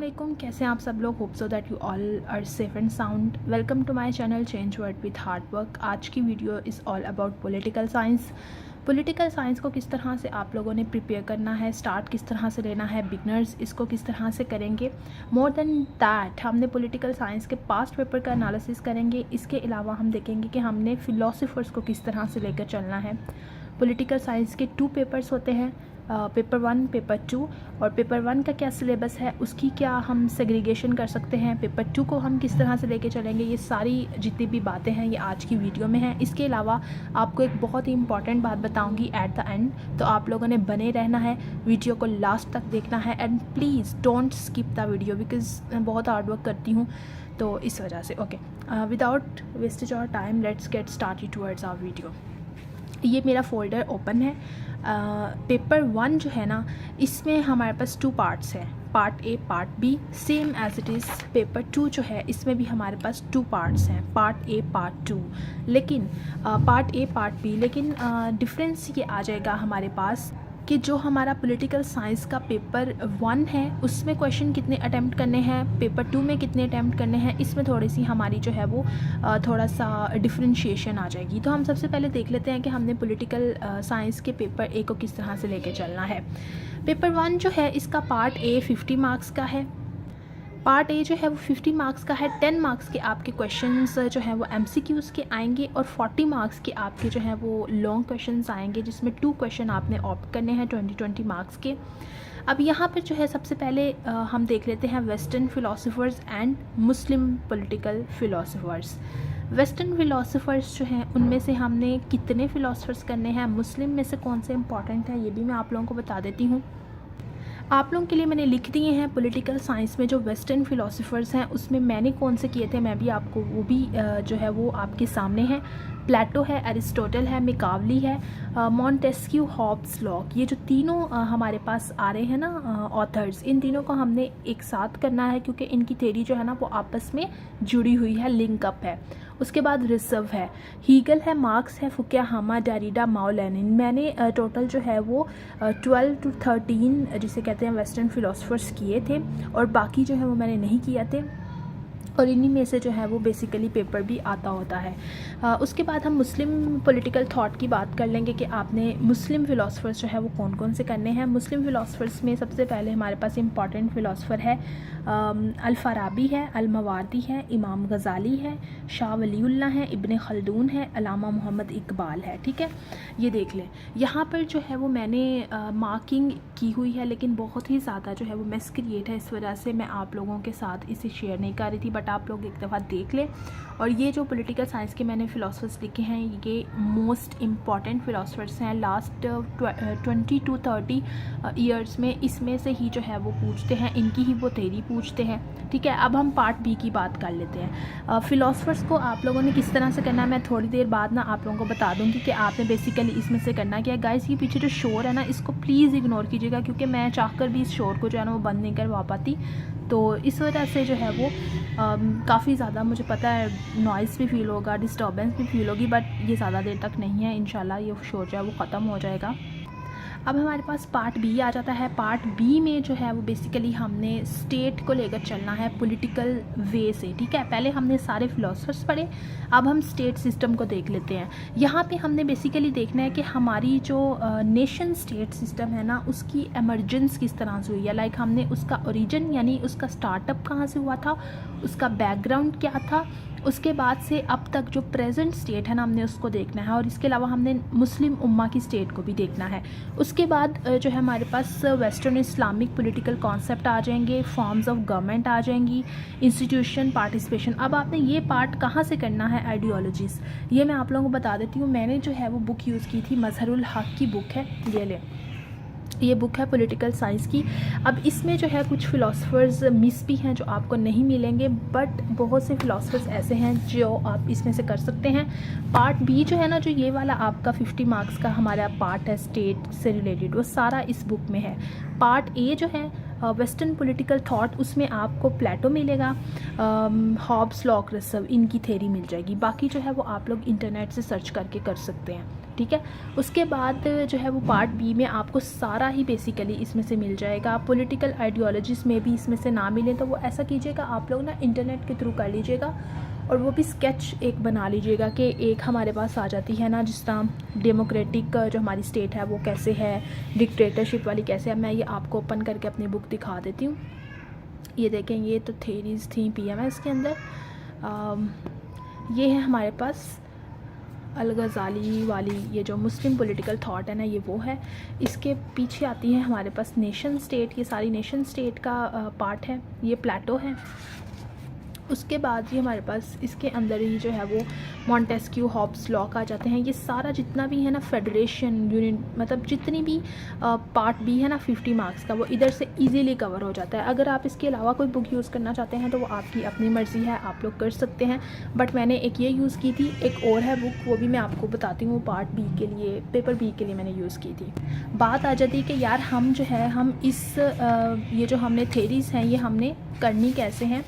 वालेकुम, कैसे हैं आप सब लोग। Hope so that you all are safe and sound. Welcome to my channel change world with hard work. आज की video is all about political science. Political science को किस तरह से आप लोगों ने प्रिपेयर करना है, स्टार्ट किस तरह से लेना है, बिगनर्स इसको किस तरह से करेंगे। मोर देन दैट हमने पॉलिटिकल साइंस के पास्ट पेपर का एनालिसिस करेंगे। इसके अलावा हम देखेंगे कि हमने फ़िलोसोफर्स को किस तरह से लेकर चलना है। पॉलिटिकल साइंस के 2 पेपर्स होते हैं, पेपर 1 पेपर 2। और पेपर 1 का क्या सिलेबस है, उसकी क्या हम सेग्रीगेशन कर सकते हैं, पेपर 2 को हम किस तरह से लेके चलेंगे, ये सारी जितनी भी बातें हैं ये आज की वीडियो में हैं। इसके अलावा आपको एक बहुत ही इंपॉर्टेंट बात बताऊंगी एट द एंड, तो आप लोगों ने बने रहना है, वीडियो को लास्ट तक देखना है। And please don't skip the video because मैं बहुत हार्ड वर्क करती हूँ तो इस वजह से। ओके, विदाउट वेस्टेज और time let's get started towards our video. ये मेरा फोल्डर ओपन है। पेपर 1 जो है ना, इसमें हमारे पास 2 पार्ट्स हैं, part A part B, same as it is. Paper 2 जो है इसमें भी हमारे पास 2 पार्ट्स हैं, पार्ट ए पार्ट 2। लेकिन पार्ट ए पार्ट बी, लेकिन डिफरेंस ये आ जाएगा हमारे पास कि जो हमारा पॉलिटिकल साइंस का पेपर 1 है उसमें क्वेश्चन कितने अटैम्प्ट करने हैं, पेपर 2 में कितने अटैम्प्ट करने हैं, इसमें थोड़ी सी हमारी जो है वो थोड़ा सा डिफरेंशिएशन आ जाएगी। तो हम सबसे पहले देख लेते हैं कि हमने पॉलिटिकल साइंस के पेपर ए को किस तरह से लेके चलना है। पेपर 1 जो है इसका पार्ट ए 50 मार्क्स का है। पार्ट ए जो है वो 50 मार्क्स का है। 10 मार्क्स के आपके क्वेश्चंस जो हैं वो एमसीक्यूज़ के आएंगे और 40 मार्क्स के आपके जो हैं वो लॉन्ग क्वेश्चंस आएंगे, जिसमें 2 क्वेश्चन आपने ऑप्ट करने हैं 20 मार्क्स के। अब यहाँ पर जो है सबसे पहले हम देख लेते हैं western philosophers and Muslim political philosophers. Western philosophers जो हैं उनमें से हमने कितने फ़िलोसोफर्स करने हैं, मुस्लिम में से कौन से इंपॉर्टेंट है ये भी मैं आप लोगों को बता देती हूँ। आप लोगों के लिए मैंने लिख दिए हैं पॉलिटिकल साइंस में जो वेस्टर्न फ़िलोसोफर्स हैं उसमें मैंने कौन से किए थे, मैं भी आपको वो भी जो है वो आपके सामने हैं। प्लेटो है, अरिस्टोटल है, मैकियावेली है, मॉन्टेस्क्यू, हॉब्स, लॉक। ये जो तीनों हमारे पास आ रहे हैं ना ऑथर्स, इन तीनों को हमने एक साथ करना है क्योंकि इनकी थ्योरी जो है ना वो आपस में जुड़ी हुई है, लिंकअप है। उसके बाद रिसव है, हीगल है, मार्क्स है, फुकियाहामा, डेरिडा, माओ, लेनिन। मैंने टोटल जो है वो 12 to 13 जिसे कहते हैं वेस्टर्न फ़िलोसोफर्स किए थे और बाकी जो है वो मैंने नहीं किए थे, और इन्हीं में से जो है वो बेसिकली पेपर भी आता होता है। उसके बाद हम मुस्लिम पॉलिटिकल थॉट की बात कर लेंगे कि आपने मुस्लिम फ़िलोसोफर्स जो है वो कौन कौन से करने हैं। मुस्लिम फ़िलोसोफर्स में सबसे पहले हमारे पास इंपॉर्टेंट फ़िलोसोफर है अल-फ़ाराबी है, अल-मवारदी है, इमाम गज़ाली है, शाह वलीउल्लाह है, इब्न खल्दून है, अल्लामा मोहम्मद इकबाल है। ठीक है, ये देख लें। यहाँ पर जो है वो मैंने मार्किंग की हुई है, लेकिन बहुत ही ज़्यादा जो है वो मिस क्रिएट है, इस वजह से मैं आप लोगों के साथ इसे शेयर नहीं कर रही थी, बट आप लोग एक दफ़ा देख लें। और ये जो पॉलिटिकल साइंस के मैंने फ़िलोसफर्स लिखे हैं ये मोस्ट इम्पॉर्टेंट फ़िलोसफर्स हैं लास्ट 20 to 30 ईयर्स में। इसमें से ही जो है वो पूछते हैं, इनकी ही वो थ्योरी पूछते हैं। ठीक है, अब हम पार्ट बी की बात कर लेते हैं। फ़िलोसफर्स को आप लोगों ने किस तरह से करना है मैं थोड़ी देर बाद ना आप लोगों को बता दूँगी कि आपने बेसिकली इसमें से करना क्या है। गाइस, ये पीछे जो शोर है ना इसको प्लीज़ इग्नोर कीजिएगा क्योंकि मैं चाहकर भी इस शोर को जो है ना वो बंद नहीं करवा पाती, तो इस वजह से जो है वो काफ़ी ज़्यादा मुझे पता है नॉइज़ भी फील होगा, डिस्टर्बेंस भी फील होगी, बट ये ज़्यादा देर तक नहीं है। इंशाल्लाह ये शोर जो है वो ख़त्म हो जाएगा। अब हमारे पास पार्ट बी आ जाता है। पार्ट बी में जो है वो बेसिकली हमने स्टेट को लेकर चलना है पॉलिटिकल वे से। ठीक है, पहले हमने सारे फिलोसफर्स पढ़े, अब हम स्टेट सिस्टम को देख लेते हैं। यहाँ पे हमने बेसिकली देखना है कि हमारी जो नेशन स्टेट सिस्टम है ना उसकी एमर्जेंस किस तरह से हुई है। लाइक हमने उसका ओरिजिन यानी उसका स्टार्टअप कहाँ से हुआ था, उसका बैकग्राउंड क्या था, उसके बाद से अब तक जो प्रेजेंट स्टेट है ना हमने उसको देखना है, और इसके अलावा हमने मुस्लिम उम्मा की स्टेट को भी देखना है। उसके बाद जो है हमारे पास वेस्टर्न इस्लामिक पॉलिटिकल कॉन्सेप्ट आ जाएंगे, फॉर्म्स ऑफ गवर्नमेंट आ जाएंगी, इंस्टीट्यूशन, पार्टिसिपेशन। अब आपने ये पार्ट कहाँ से करना है, आइडियोलॉजीज़, ये मैं आप लोगों को बता देती हूँ। मैंने जो है वो बुक यूज़ की थी, मजहरुल हक की बुक है, ये ले, ये बुक है पॉलिटिकल साइंस की। अब इसमें जो है कुछ फ़िलोसफर्स मिस भी हैं जो आपको नहीं मिलेंगे, बट बहुत से फ़िलोसफर्स ऐसे हैं जो आप इसमें से कर सकते हैं। पार्ट बी जो है ना, जो ये वाला आपका 50 मार्क्स का हमारा पार्ट है स्टेट से रिलेटेड, वो सारा इस बुक में है। पार्ट ए जो है वेस्टर्न पॉलिटिकल थॉट, उसमें आपको प्लेटो मिलेगा, हॉब्स, लॉक, रसल, इनकी थ्योरी मिल जाएगी। बाकी जो है वो आप लोग इंटरनेट से सर्च करके कर सकते हैं। ठीक है। उसके बाद जो है वो पार्ट बी में आपको सारा ही बेसिकली इसमें से मिल जाएगा। आप पॉलिटिकल आइडियोलॉजीज़ में भी इसमें से ना मिले तो वो ऐसा कीजिएगा, आप लोग ना इंटरनेट के थ्रू कर लीजिएगा और वो भी स्केच एक बना लीजिएगा कि एक हमारे पास आ जाती है ना, जिस तरह डेमोक्रेटिक जो हमारी स्टेट है वो कैसे है, डिक्टेटरशिप वाली कैसे है। मैं ये आपको ओपन करके अपनी बुक दिखा देती हूँ। ये देखें, ये तो थेरीज़ थी PMS के अंदर। ये है हमारे पास अल-गज़ाली वाली, ये जो मुस्लिम पॉलिटिकल थॉट है ना, ये वो है। इसके पीछे आती है हमारे पास नेशन स्टेट, ये सारी नेशन स्टेट का पार्ट है, ये प्लेटो है। उसके बाद ये हमारे पास इसके अंदर ही जो है वो मॉन्टेस्क्यू, हॉब्स, लॉक आ जाते हैं। ये सारा जितना भी है ना फेडरेशन यूनियन, मतलब जितनी भी पार्ट भी है ना 50 मार्क्स का, वो इधर से इजीली कवर हो जाता है। अगर आप इसके अलावा कोई बुक यूज़ करना चाहते हैं तो वो आपकी अपनी मर्ज़ी है, आप लोग कर सकते हैं। बट मैंने एक ये यूज़ की थी, एक और है बुक, वो भी मैं आपको बताती हूँ। पार्ट बी के लिए, पेपर बी के लिए मैंने यूज़ की थी। बात आ जाती है कि यार हम जो है हम इस ये जो हमने थेरीज़ हैं ये हमने करनी कैसे हैं,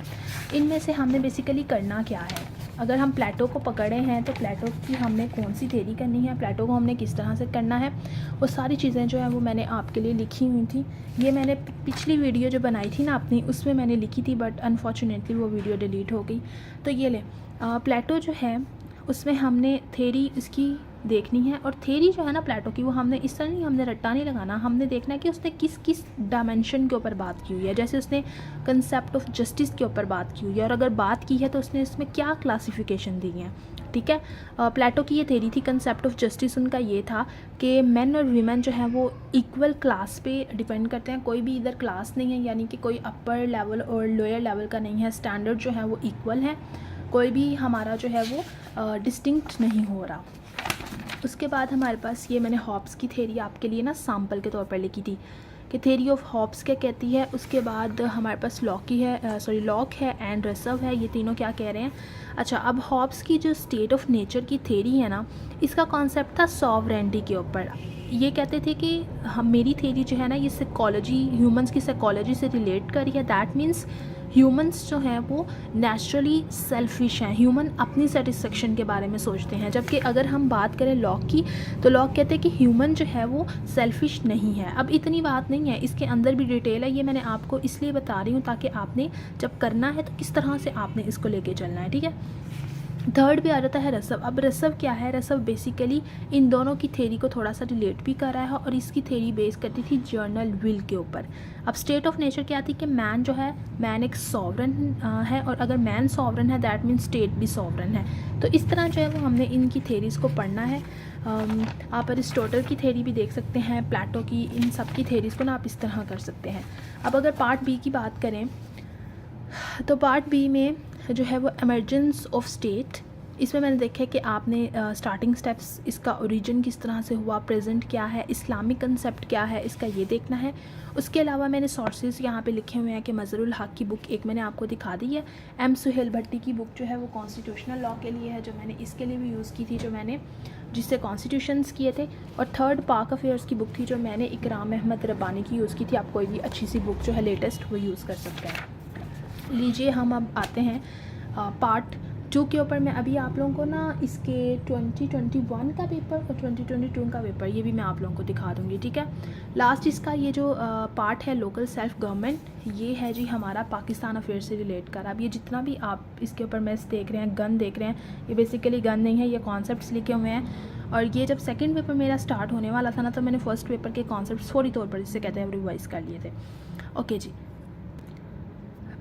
इनमें से हमने बेसिकली करना क्या है। अगर हम प्लेटो को पकड़े हैं तो प्लेटो की हमने कौन सी थेरी करनी है, प्लेटो को हमने किस तरह से करना है, वो सारी चीज़ें जो है वो मैंने आपके लिए लिखी हुई थी। ये मैंने पिछली वीडियो जो बनाई थी ना अपनी, उसमें मैंने लिखी थी, बट अनफॉर्चुनेटली वो वीडियो डिलीट हो गई। तो ये ले प्लेटो जो है उसमें हमने थेरी इसकी देखनी है। और थेरी जो है ना प्लेटो की, वो हमने इस तरह नहीं, हमने रट्टा नहीं लगाना, हमने देखना है कि उसने किस किस डायमेंशन के ऊपर बात की हुई है। जैसे उसने कंसेप्ट ऑफ जस्टिस के ऊपर बात की हुई है, और अगर बात की है तो उसने इसमें क्या क्लासिफिकेशन दी है। ठीक है, प्लेटो की ये थेरी थी, कंसेप्ट ऑफ जस्टिस उनका ये था कि मेन और वीमेन जो है वो इक्वल क्लास पे डिपेंड करते हैं। कोई भी इधर क्लास नहीं है, यानी कि कोई अपर लेवल और लोअर लेवल का नहीं है, स्टैंडर्ड जो है वो इक्वल है, कोई भी हमारा जो है वो डिस्टिंक्ट नहीं हो रहा। उसके बाद हमारे पास ये मैंने हॉब्स की थेरी आपके लिए ना सैम्पल के तौर पर लिखी थी कि थेरी ऑफ हॉब्स क्या कहती है। उसके बाद हमारे पास लॉक है एंड रसव है, ये तीनों क्या कह रहे हैं। अच्छा, अब हॉब्स की जो स्टेट ऑफ नेचर की थेरी है ना, इसका कॉन्सेप्ट था सॉवरेंटी के ऊपर। ये कहते थे कि हम, मेरी थेरी जो है ना ये साइकोलॉजी, ह्यूमंस की साइकोलॉजी से रिलेट करी है। दैट मीन्स ह्यूमंस जो हैं वो नेचुरली सेल्फिश हैं, ह्यूमन अपनी सेटिस्फेक्शन के बारे में सोचते हैं। जबकि अगर हम बात करें लॉक की, तो लॉक कहते हैं कि ह्यूमन जो है वो सेल्फिश नहीं है। अब इतनी बात नहीं है, इसके अंदर भी डिटेल है, ये मैंने आपको इसलिए बता रही हूँ ताकि आपने जब करना है तो किस तरह से आपने इसको लेके चलना है। ठीक है, थर्ड भी आ जाता है रसव। अब रसव क्या है, रसव बेसिकली इन दोनों की थेरी को थोड़ा सा रिलेट भी कर रहा है, और इसकी थेरी बेस करती थी जर्नल विल के ऊपर। अब स्टेट ऑफ नेचर क्या थी कि मैन जो है, मैन एक सॉवरन है, और अगर मैन सॉवरन है दैट मीन्स स्टेट भी सॉवरन है। तो इस तरह जो है वो हमने इनकी थेरीज़ को पढ़ना है। आप अरिस्टोटल की थेरी भी देख सकते हैं, प्लेटो की, इन सब की थेरीज़ को ना आप इस तरह कर सकते हैं। अब अगर पार्ट बी की बात करें तो पार्ट बी में जो है वो एमर्जेंस ऑफ स्टेट, इसमें मैंने देखा है कि आपने स्टार्टिंग स्टेप्स, इसका ओरिजिन किस तरह से हुआ, प्रेजेंट क्या है, इस्लामिक कंसेप्ट क्या है, इसका ये देखना है। उसके अलावा मैंने सोर्सेज यहाँ पे लिखे हुए हैं कि मज़रुल हक की बुक एक मैंने आपको दिखा दी है। एम सुहेल भट्टी की बुक जो है वो कॉन्स्टिट्यूशनल लॉ के लिए है, जो मैंने इसके लिए भी यूज़ की थी, जो मैंने जिससे कॉन्स्टिट्यूशंस किए थे। और थर्ड पाक अफेयर्स की बुक थी, जो मैंने इकराम अहमद रब्बानी की यूज़ की थी। आप कोई भी अच्छी सी बुक जो है लेटेस्ट वो यूज़ कर सकते हैं। लीजिए, हम अब आते हैं पार्ट 2 के ऊपर। मैं अभी आप लोगों को ना इसके 2021 का पेपर और 2022 का पेपर, ये भी मैं आप लोगों को दिखा दूँगी। ठीक है, लास्ट इसका ये जो पार्ट है लोकल सेल्फ गवर्नमेंट, ये है जी हमारा पाकिस्तान अफेयर से रिलेट कर। अब ये जितना भी आप इसके ऊपर मैथ्स देख रहे हैं, गन देख रहे हैं, ये बेसिकली गन नहीं है, ये कॉन्सेप्ट्स लिखे हुए हैं। और ये जब सेकंड पेपर मेरा स्टार्ट होने वाला था ना, तो मैंने फर्स्ट पेपर के कॉन्सेप्ट्स थोड़ी तौर पर, जिससे कहते हैं, रिवाइज़ कर लिए थे। ओके जी,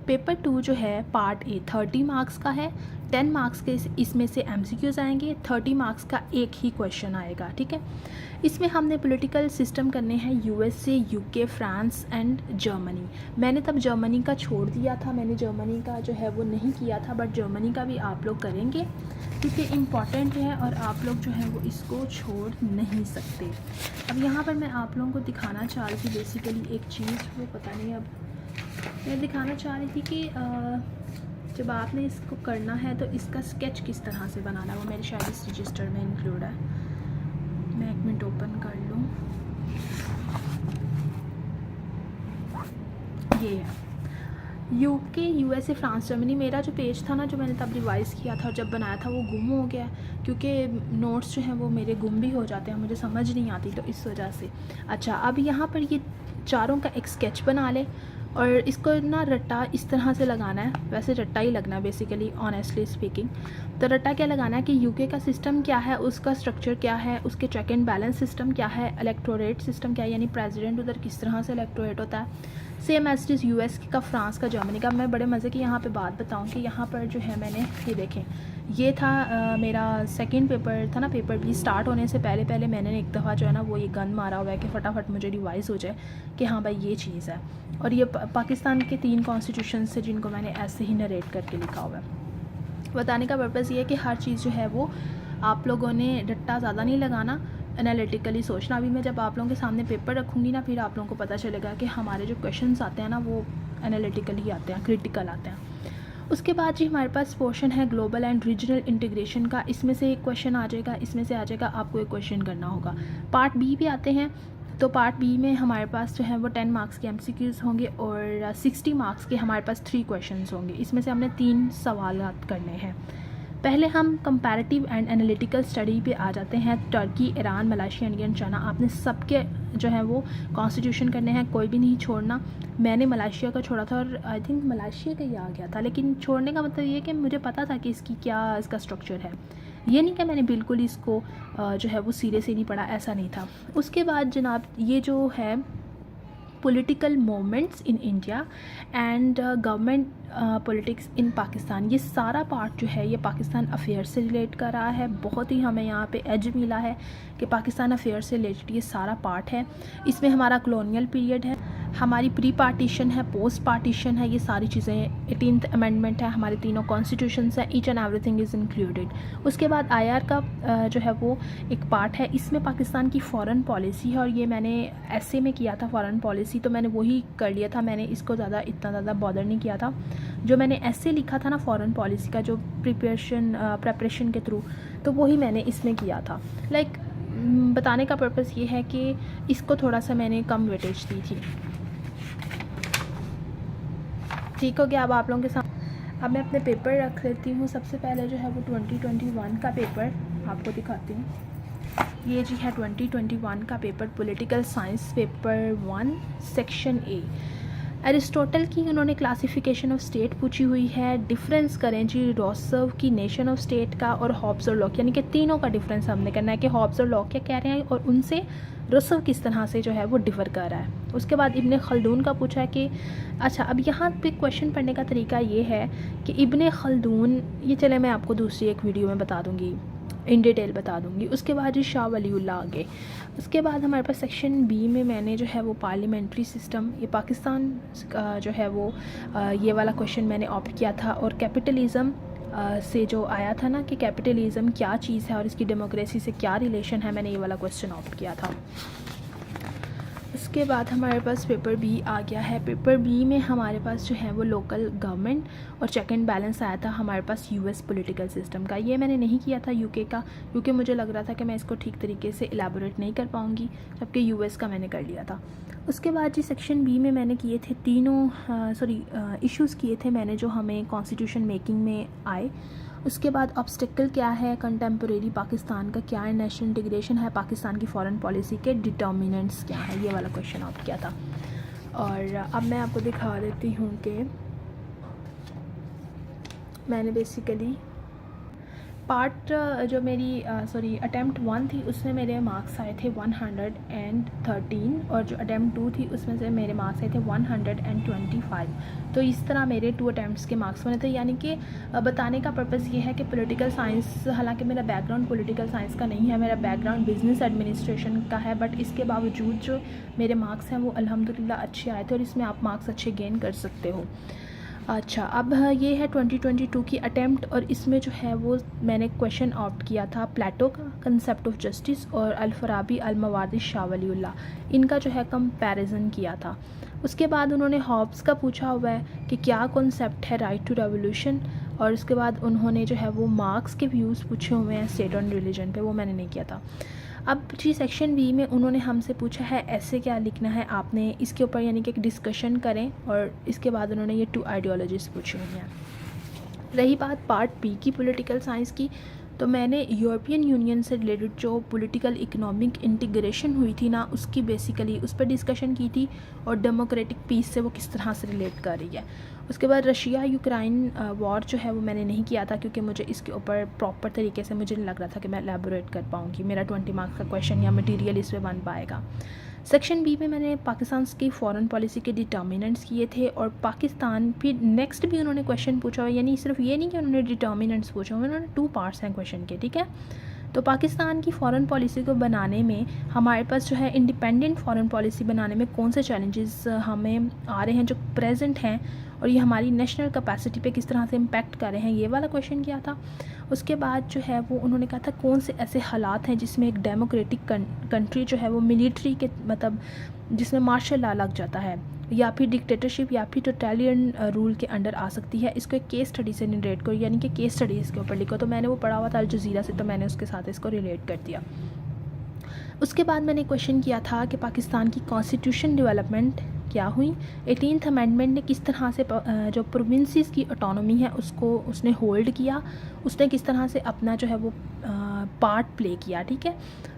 पेपर 2 जो है पार्ट ए 30 मार्क्स का है। 10 मार्क्स के इसमें से MCQs आएंगे, 30 मार्क्स का एक ही क्वेश्चन आएगा। ठीक है, इसमें हमने पॉलिटिकल सिस्टम करने हैं USA, UK, France and Germany. मैंने तब जर्मनी का छोड़ दिया था, मैंने जर्मनी का जो है वो नहीं किया था, बट जर्मनी का भी आप लोग करेंगे क्योंकि इम्पॉर्टेंट है और आप लोग जो है वो इसको छोड़ नहीं सकते। अब यहाँ पर मैं आप लोगों को दिखाना चाह रही थी बेसिकली एक चीज़, वो पता नहीं, अब मैं दिखाना चाह रही थी कि जब आपने इसको करना है तो इसका स्केच किस तरह से बनाना है, वो मेरे शायद इस रजिस्टर में इंक्लूड है। मैं एक मिनट ओपन कर लूँ, ये है। UK, USA, France, Germany. मेरा जो पेज था ना, जो मैंने तब रिवाइज़ किया था और जब बनाया था, वो गुम हो गया क्योंकि नोट्स जो हैं वो मेरे गुम भी हो जाते हैं, मुझे समझ नहीं आती, तो इस वजह से। अच्छा, अब यहाँ पर ये चारों का एक स्केच बना लें और इसको ना रट्टा इस तरह से लगाना है। वैसे रट्टा ही लगना है बेसिकली, ऑनेस्टली स्पीकिंग। तो रट्टा क्या लगाना है कि यूके का सिस्टम क्या है, उसका स्ट्रक्चर क्या है, उसके चेक एंड बैलेंस सिस्टम क्या है, इलेक्टोरेट सिस्टम क्या है, यानी प्रेसिडेंट उधर किस तरह से इलेक्टोरेट होता है, सेम एज इज़ यूएस का, फ्रांस का, जर्मनी का। मैं बड़े मज़े की यहाँ पे बात बताऊँ कि यहाँ पर जो है मैंने ये देखें, ये था मेरा सेकंड पेपर था ना, पेपर बी स्टार्ट होने से पहले पहले मैंने एक दफ़ा जो है ना वो ये गन मारा हुआ है कि फटाफट मुझे रिवाइज़ हो जाए कि हाँ भाई ये चीज़ है। और ये पाकिस्तान के 3 कॉन्स्टिट्यूशन से जिनको मैंने ऐसे ही नरेट करके लिखा हुआ है। बताने का पर्पज़ ये है कि हर चीज़ जो है वो आप लोगों ने रट्टा ज़्यादा नहीं लगाना, एनालिटिकली सोचना। अभी मैं जब आप लोगों के सामने पेपर रखूँगी ना, फिर आप लोगों को पता चलेगा कि हमारे जो क्वेश्चंस आते हैं ना वो एनालिटिकली आते हैं, क्रिटिकल आते हैं। उसके बाद जी हमारे पास पोर्शन है ग्लोबल एंड रीजनल इंटीग्रेशन का। इसमें से एक क्वेश्चन आ जाएगा, इसमें से आ जाएगा, आपको एक क्वेश्चन करना होगा। पार्ट बी भी आते हैं, तो पार्ट बी में हमारे पास जो है वो 10 मार्क्स के एमसीक्यूज़ होंगे और 60 मार्क्स के हमारे पास 3 क्वेश्चंस होंगे। इसमें से हमने 3 सवाल करने हैं। पहले हम कंपैरेटिव एंड एनालिटिकल स्टडी पे आ जाते हैं। Turkey, Iran, Malaysia, India, China, आपने सबके जो है वो कॉन्स्टिट्यूशन करने हैं, कोई भी नहीं छोड़ना। मैंने मलेशिया का छोड़ा था और आई थिंक मलेशिया का ही आ गया था, लेकिन छोड़ने का मतलब ये कि मुझे पता था कि इसकी क्या इसका स्ट्रक्चर है। ये नहीं कि मैंने बिल्कुल इसको जो है वो सीरियस ही नहीं पढ़ा, ऐसा नहीं था। उसके बाद जनाब ये जो है political movements in India and government politics in Pakistan, ये सारा पार्ट जो है ये पाकिस्तान अफेयर से रिलेट कर रहा है। बहुत ही हमें यहाँ पे एज मिला है कि पाकिस्तान अफेयर से रिलेटेड ये सारा पार्ट है। इसमें हमारा कॉलोनियल पीरियड है, हमारी प्री पार्टीशन है, पोस्ट पार्टीशन है, ये सारी चीज़ें, 18th अमेंडमेंट है, हमारे तीनों कॉन्स्टिट्यूशंस हैं, each and everything is included. उसके बाद आईआर का जो है वो एक पार्ट है, इसमें पाकिस्तान की फ़ॉरेन पॉलिसी है और ये मैंने ऐसे में किया था फ़ॉरेन पॉलिसी, तो मैंने वही कर लिया था, मैंने इसको इतना ज़्यादा बॉदर नहीं किया था। जो मैंने ऐसे लिखा था ना फ़ॉरेन पॉलिसी का, जो प्रिपरेशन के थ्रू, तो वही मैंने इसमें किया था। बताने का पर्पज़ ये है कि इसको थोड़ा सा मैंने कम वेटेज दी थी। ठीक हो गया। अब आप लोगों के साथ अब मैं अपने पेपर रख लेती हूँ। सबसे पहले जो है वो 2021 का पेपर आपको दिखाती हूँ। ये जी है 2021 का paper, political science paper 1 section A. Aristotle की उन्होंने क्लासिफिकेशन ऑफ स्टेट पूछी हुई है। डिफरेंस करें जी रोसव की नेशन ऑफ स्टेट का और हॉब्स और लॉक, यानी कि तीनों का डिफरेंस हमने करना है कि हॉब्स और लॉक क्या कह रहे हैं और उनसे रोसव किस तरह से जो है वो डिफ़र कर रहा है। उसके बाद इब्ने खल्दून का पूछा है कि अच्छा, अब यहाँ पे क्वेश्चन पढ़ने का तरीका ये है कि इब्ने खल्दून, ये चले मैं आपको दूसरी एक वीडियो में बता दूँगी, इन डिटेल बता दूँगी। उसके बाद जी शाह वलीउल्लाह आगे। उसके बाद हमारे पास सेक्शन बी में मैंने जो है वो पार्लियामेंट्री सिस्टम, ये पाकिस्तान का जो है वो ये वाला क्वेश्चन मैंने ऑप्ट किया था। और कैपिटलिज़म से जो आया था ना कि कैपिटलिज़म क्या चीज़ है और इसकी डेमोक्रेसी से क्या रिलेशन है, मैंने ये वाला क्वेश्चन ऑप्ट किया था। उसके बाद हमारे पास पेपर बी आ गया है। पेपर बी में हमारे पास जो है वो लोकल गवर्नमेंट और चेक एंड बैलेंस आया था हमारे पास यूएस पॉलिटिकल सिस्टम का। ये मैंने नहीं किया था यूके का, क्योंकि मुझे लग रहा था कि मैं इसको ठीक तरीके से एलैबोरेट नहीं कर पाऊँगी, जबकि यूएस का मैंने कर लिया था। उसके बाद जी सेक्शन बी में मैंने किए थे तीनों इश्यूज़ किए थे मैंने, जो हमें कॉन्स्टिट्यूशन मेकिंग में आए। उसके बाद ऑब्स्टेकल क्या है कंटेम्प्रेरी पाकिस्तान का, क्या है नेशनल इंटीग्रेशन है, पाकिस्तान की फॉरेन पॉलिसी के डिटर्मिनेंट्स क्या है, ये वाला क्वेश्चन ऑप्ट किया था। और अब मैं आपको दिखा देती हूँ कि मैंने बेसिकली पार्ट जो मेरी अटैम्प्ट 1 थी उसमें मेरे मार्क्स आए थे 113 और जो अटैम्प्ट 2 थी उसमें से मेरे मार्क्स आए थे 125। तो इस तरह मेरे 2 अटैम्प्ट्स के मार्क्स बने थे। यानी कि बताने का पर्पज़ ये है कि पॉलिटिकल साइंस, हालांकि मेरा बैकग्राउंड पॉलिटिकल साइंस का नहीं है, मेरा बैकग्राउंड बिज़नेस एडमिनिस्ट्रेशन का है, बट इसके बावजूद जो मेरे मार्क्स हैं वो अल्हम्दुलिल्लाह अच्छे आए थे और इसमें आप मार्क्स अच्छे गेन कर सकते हो। अच्छा, अब ये है 2022 की अटैम्प्ट और इसमें जो है वो मैंने क्वेश्चन ऑप्ट किया था प्लेटो का, कंसेप्ट ऑफ जस्टिस, और अल-फराबी, अल-मवारदी, शाह वलीउल्लाह, इनका जो है कंपैरिजन किया था। उसके बाद उन्होंने हॉब्स का पूछा हुआ है कि क्या कॉन्सेप्ट है राइट टू रेवोल्यूशन, और उसके बाद उन्होंने जो है वो मार्क्स के व्यूज़ पूछे हुए हैं स्टेट ऑन रिलीजन पे, वो मैंने नहीं किया था। अब जी सेक्शन बी में उन्होंने हमसे पूछा है ऐसे क्या लिखना है आपने, इसके ऊपर यानी कि एक डिस्कशन करें, और इसके बाद उन्होंने ये 2 आइडियोलॉजीज़ पूछी हुई हैं। रही बात पार्ट बी की पॉलिटिकल साइंस की, तो मैंने यूरोपियन यूनियन से रिलेटेड जो पॉलिटिकल इकोनॉमिक इंटीग्रेशन हुई थी ना, उसकी बेसिकली उस पर डिस्कशन की थी, और डेमोक्रेटिक पीस से वो किस तरह से रिलेट कर रही है। उसके बाद रशिया यूक्रेन वॉर जो है वो मैंने नहीं किया था, क्योंकि मुझे इसके ऊपर प्रॉपर तरीके से मुझे नहीं लग रहा था कि मैं एलैबोरेट कर पाऊँगी, मेरा 20 मार्क्स का क्वेश्चन या मटीरियल इस पर बन पाएगा। सेक्शन बी में मैंने पाकिस्तान की फ़ॉरेन पॉलिसी के डिटर्मिनेंट्स किए थे, और पाकिस्तान फिर नेक्स्ट भी उन्होंने क्वेश्चन पूछा हुआ, यानी सिर्फ ये नहीं कि उन्होंने डिटर्मिनेंट्स पूछा हुआ, उन्होंने 2 पार्ट्स हैं क्वेश्चन के, ठीक है। तो पाकिस्तान की फ़ॉरेन पॉलिसी को बनाने में हमारे पास जो है इंडिपेंडेंट फ़ॉरेन पॉलिसी बनाने में कौन से चैलेंजेस हमें आ रहे हैं जो प्रेजेंट हैं, और ये हमारी नेशनल कैपेसिटी पे किस तरह से इम्पैक्ट कर रहे हैं, ये वाला क्वेश्चन किया था। उसके बाद जो है वो उन्होंने कहा था कौन से ऐसे हालात हैं जिसमें एक डेमोक्रेटिक कंट्री जो है वो मिलिट्री के मतलब जिसमें मार्शल लॉ लग जाता है, या फिर डिक्टेटरशिप या फिर टोटलियन रूल के अंडर आ सकती है। इसको एक केस स्टडी से रिलेट करो, यानी कि केस स्टडी इसके ऊपर लिखो। तो मैंने वो पढ़ा हुआ था अल जज़ीरा से, तो मैंने उसके साथ इसको रिलेट कर दिया। उसके बाद मैंने क्वेश्चन किया था कि पाकिस्तान की कॉन्स्टिट्यूशन डेवलपमेंट क्या हुई, 18th अमेंडमेंट ने किस तरह से जो प्रोविंसेस की ऑटोनॉमी है उसको उसने होल्ड किया, उसने किस तरह से अपना जो है वो पार्ट प्ले किया, ठीक है।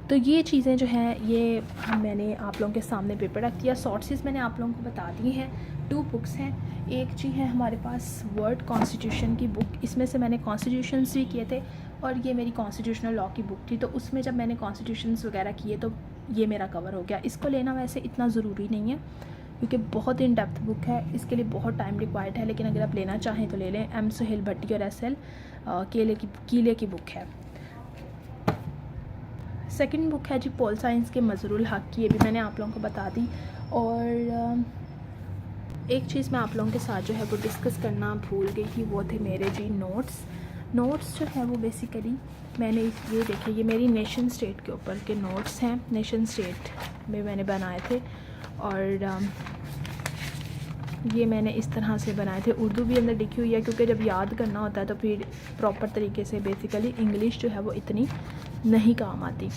तो ये चीज़ें जो हैं ये मैंने आप लोगों के सामने पेपर रख दिया। सोर्सेज मैंने आप लोगों को बता दी हैं, 2 बुक्स हैं। एक जी है हमारे पास वर्ड कॉन्स्टिट्यूशन की बुक, इसमें से मैंने कॉन्स्टिट्यूशंस भी किए थे, और ये मेरी कॉन्स्टिट्यूशनल लॉ की बुक थी, तो उसमें जब मैंने कॉन्स्टिट्यूशंस वगैरह किए तो ये मेरा कवर हो गया। इसको लेना वैसे इतना ज़रूरी नहीं है, क्योंकि बहुत इन डेप्थ बुक है, इसके लिए बहुत टाइम रिक्वायर्ड है, लेकिन अगर आप लेना चाहें तो ले लें। एम सुहेल भट्टी और SL कीले की बुक है। सेकंड बुक है जी पोल साइंस के मजरूल हक की, ये भी मैंने आप लोगों को बता दी। और एक चीज़ मैं आप लोगों के साथ जो है वो डिस्कस करना भूल गई थी, वो थे मेरे जी नोट्स जो है वो बेसिकली मैंने ये देखे, ये मेरी नेशन स्टेट के ऊपर के नोट्स हैं, नेशन स्टेट में मैंने बनाए थे, और ये मैंने इस तरह से बनाए थे। उर्दू भी अंदर लिखी हुई है, क्योंकि जब याद करना होता है तो फिर प्रॉपर तरीके से बेसिकली इंग्लिश जो है वो इतनी नहीं काम आती।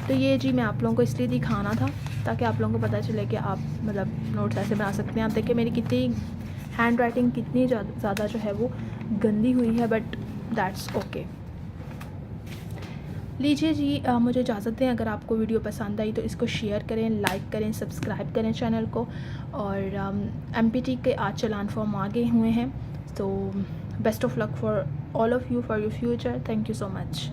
तो ये जी मैं आप लोगों को इसलिए दिखाना था ताकि आप लोगों को पता चले कि आप मतलब नोट्स ऐसे बना सकते हैं। आप देखिए मेरी कितनी हैंड राइटिंग कितनी ज़्यादा जो है वो गंदी हुई है, बट दैट्स ओके। लीजिए जी मुझे इजाज़त दें। अगर आपको वीडियो पसंद आई तो इसको शेयर करें, लाइक करें, सब्सक्राइब करें चैनल को, और MPT के आज चलान फॉर्म आ गए हुए हैं। तो best of luck for all of you for your future. Thank you so much.